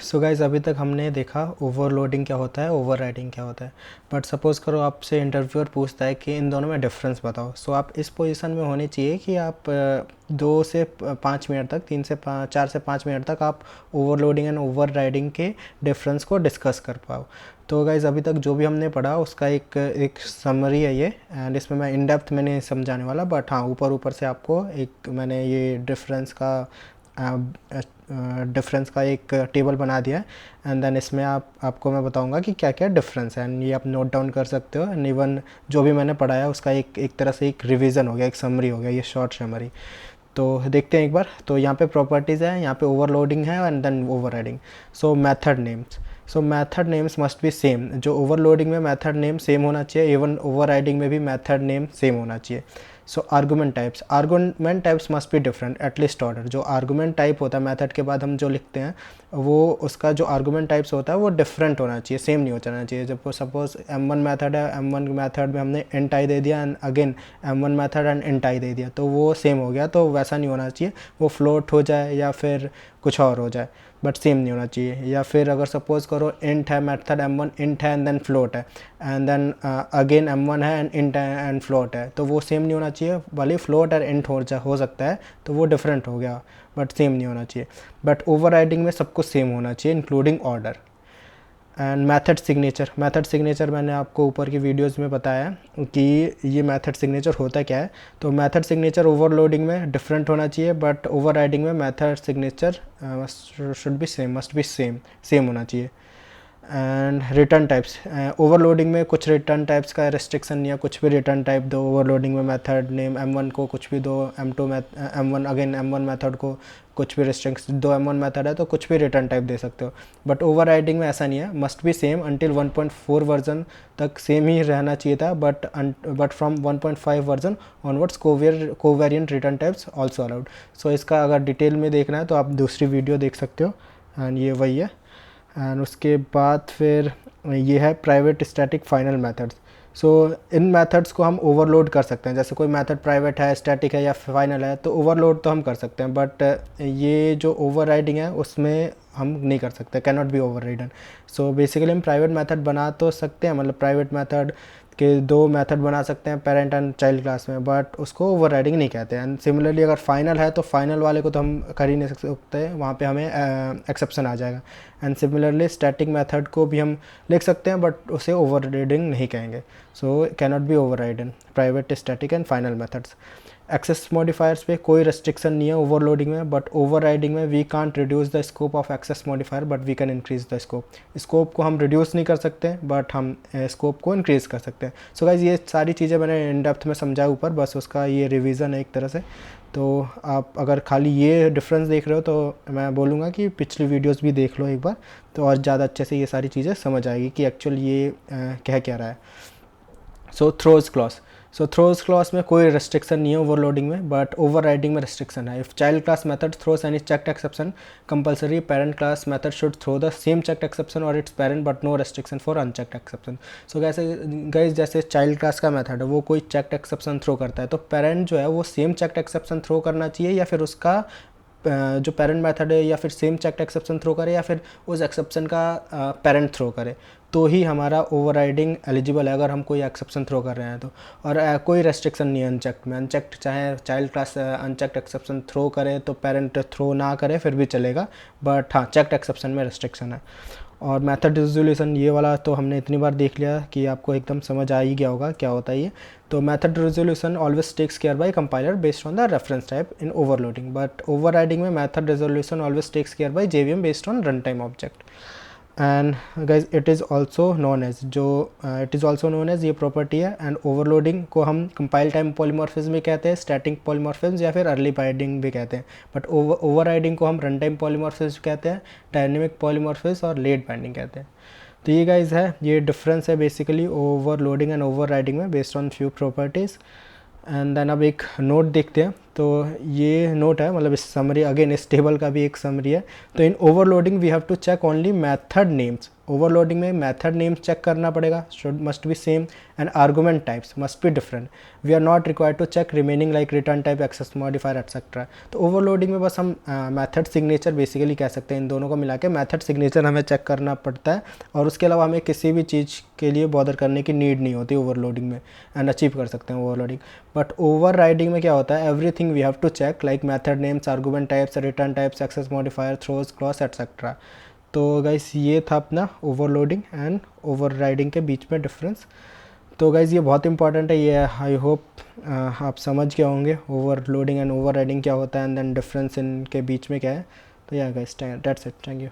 So guys अभी तक हमने देखा ओवरलोडिंग क्या होता है, ओवरराइडिंग क्या होता है। बट सपोज़ करो आपसे इंटरव्यूअर पूछता है कि इन दोनों में डिफरेंस बताओ। सो आप इस पोजीशन में होने चाहिए कि आप 2 से 5 मिनट तक, 4 से 5 मिनट तक आप ओवरलोडिंग एंड ओवरराइडिंग के डिफरेंस को डिस्कस कर पाओ। तो गाइज़ अभी तक जो भी हमने पढ़ा उसका एक समरी है ये, एंड इसमें मैं इन डेप्थ में नहीं समझाने वाला, बट हाँ ऊपर से आपको एक मैंने ये डिफरेंस का एक टेबल बना दिया है। एंड देन इसमें आपको मैं बताऊंगा कि क्या क्या डिफरेंस है, एंड ये आप नोट डाउन कर सकते हो। एंड इवन जो भी मैंने पढ़ाया उसका एक तरह से एक रिवीजन हो गया, एक समरी हो गया, ये शॉर्ट समरी। तो देखते हैं एक बार। तो यहाँ पे प्रॉपर्टीज़ है, यहाँ पे ओवरलोडिंग है and then overriding. So method names, so method names must be same. जो ओवरलोडिंग में मेथड नेम सेम होना चाहिए, इवन ओवरराइडिंग में भी मेथड नेम सेम होना चाहिए। So argument types must be different at least order. जो आर्गुमेंट टाइप होता है मेथड के बाद हम जो लिखते हैं, वो उसका जो आर्गुमेंट टाइप्स होता है वो डिफरेंट होना चाहिए, सेम नहीं हो जाना चाहिए। जब सपोज m1 मेथड है, m1 मेथड में हमने int i दे दिया and again m1 method and int i दे दिया, तो वो सेम हो गया। तो वैसा नहीं होना चाहिए, वो फ्लोट हो जाए या फिर कुछ और हो जाए, बट सेम नहीं होना चाहिए। या फिर अगर सपोज करो int है, मेथड m1 int है एंड देन फ्लोट है, एंड देन अगेन m1 है एंड int है एंड फ्लोट है, तो वो सेम नहीं होना चाहिए। भले फ्लोट और int हो सकता है, तो वो डिफरेंट हो गया, बट सेम नहीं होना चाहिए। बट ओवरराइडिंग में सब कुछ सेम होना चाहिए including order. And method signature मैंने आपको ऊपर की वीडियोस में बताया कि ये मेथड सिग्नेचर होता क्या है। तो मेथड सिग्नेचर ओवरलोडिंग में डिफरेंट होना चाहिए, बट ओवरराइडिंग में method signature must be same होना चाहिए। एंड रिटर्न टाइप्स, ओवरलोडिंग में कुछ रिटर्न टाइप्स का रिस्ट्रिक्शन नहीं है, कुछ भी रिटर्न टाइप दो। ओवरलोडिंग में मेथड नेम m1 को कुछ भी दो, m1 मेथड को कुछ भी रिस्ट्रिक्शन दो, m1 मेथड है तो कुछ भी रिटर्न टाइप दे सकते हो। बट ओवरराइडिंग में ऐसा नहीं है, must be same until 1.4 version तक सेम ही रहना चाहिए था, but from 1.5 version onwards covariant return types also allowed. So इसका अगर डिटेल में देखना है तो आप दूसरी वीडियो देख सकते हो, एंड ये वही है। एंड उसके बाद फिर ये है प्राइवेट स्टैटिक फाइनल मेथड्स। सो इन मेथड्स को हम ओवरलोड कर सकते हैं। जैसे कोई मेथड प्राइवेट है, स्टैटिक है या फाइनल है, तो ओवरलोड तो हम कर सकते हैं, बट ये जो ओवरराइडिंग है उसमें हम नहीं कर सकते, can not be overridden. So basically हम प्राइवेट मेथड बना तो सकते हैं, मतलब प्राइवेट मेथड के 2 मेथड बना सकते हैं पेरेंट एंड चाइल्ड क्लास में, बट उसको ओवरराइडिंग नहीं कहते हैं। एंड सिमिलरली अगर फाइनल है तो फाइनल वाले को तो हम कर ही नहीं सकते, वहाँ पे हमें एक्सेप्शन आ जाएगा। एंड सिमिलरली स्टैटिक मेथड को भी हम लिख सकते हैं, बट उसे ओवरराइडिंग नहीं कहेंगे। So can not be overridden private static and final methods. Access modifiers पे कोई रेस्ट्रिक्शन नहीं है ओवरलोडिंग में, बट ओवरराइडिंग में we can't reduce the scope of access modifier, but we can increase the scope. Scope को हम reduce नहीं कर सकते, बट हम स्कोप को इंक्रीज कर सकते हैं। सो गाइज ये सारी चीज़ें मैंने इन डेप्थ में समझाया ऊपर, बस उसका ये रिवीजन है एक तरह से। तो आप अगर खाली ये डिफरेंस देख रहे हो तो मैं बोलूँगा कि पिछली वीडियोस भी देख लो एक बार, तो और ज़्यादा अच्छे से ये सारी चीज़ें समझ आएगी कि एक्चुअल ये कह क्या रहा है। सो थ्रोज क्लॉज में कोई रेस्ट्रिक्शन नहीं है ओवरलोडिंग में, बट ओवरराइडिंग में रेस्ट्रिक्शन है। If child class method throws any checked exception, compulsory parent class method should throw the same checked exception और its parent, but no restriction for unchecked exception. So guys जैसे child class का method है वो कोई checked exception throw करता है, तो parent जो है वो सेम चेक्ड एक्सेप्शन थ्रो करना चाहिए, या फिर उसका जो पेरेंट मेथड है या फिर सेम चेक्ड एक्सेप्शन थ्रो करे, या फिर उस एक्सेप्शन का पेरेंट थ्रो करे, तो ही हमारा ओवरराइडिंग एलिजिबल है, अगर हम कोई एक्सेप्शन थ्रो कर रहे हैं तो। और कोई रेस्ट्रिक्शन नहीं है अनचेक्ड में। अनचेक्ड चाहे child class unchecked exception throw करे तो पेरेंट थ्रो ना करे फिर भी चलेगा, बट हाँ चेक्ड एक्सेप्शन में रेस्ट्रिक्शन है। और मेथड रिजोल्यूशन ये वाला तो हमने इतनी बार देख लिया कि आपको एकदम समझ आ ही गया होगा क्या होता है ये। तो method resolution always takes care by compiler based on the reference type in overloading, but overriding में method resolution always takes care by JVM based on run time object. And guys it is also known as ये property है। And overloading को हम compile time polymorphism भी कहते हैं, static polymorphism या फिर अर्ली बाइंडिंग भी कहते हैं, बट ओवरराइडिंग को हम रन टाइम पॉलीमॉर्फिज्म कहते हैं, डायनेमिक पॉलीमॉर्फिज्म और लेट बाइंडिंग कहते हैं। तो ये गाइज है, ये डिफरेंस है बेसिकली ओवरलोडिंग एंड ओवरराइडिंग में based on few properties. And then अब एक नोट देखते हैं। तो ये नोट है, मतलब इस समरी अगेन इस टेबल का भी एक समरी है। तो in overloading we have to check only method names. Overloading में मेथड नेम्स चेक करना पड़ेगा, should must be same, and argument types must be different. We are not required to check remaining like return type, access modifier et cetera. तो overloading में बस हम method signature basically कह सकते हैं, इन दोनों को मिला के मेथड सिग्नेचर हमें चेक करना पड़ता है, और उसके अलावा हमें किसी भी चीज़ के लिए बॉदर करने की नीड नहीं होती ओवरलोडिंग में, एंड अचीव कर सकते हैं ओवरलोडिंग। बट ओवर राइडिंग में क्या होता है, everything we have to check like method names, argument types, return types, access modifier, throws, clause etcetera. तो गाइस ये था अपना ओवरलोडिंग एंड ओवर राइडिंग के बीच में डिफरेंस। तो गाइस ये बहुत इंपॉर्टेंट है, ये आई होप आप समझ गए होंगे ओवरलोडिंग एंड ओवर राइडिंग क्या होता है, एंड देन डिफरेंस इनके बीच में क्या है। तो या guys that's it, thank you.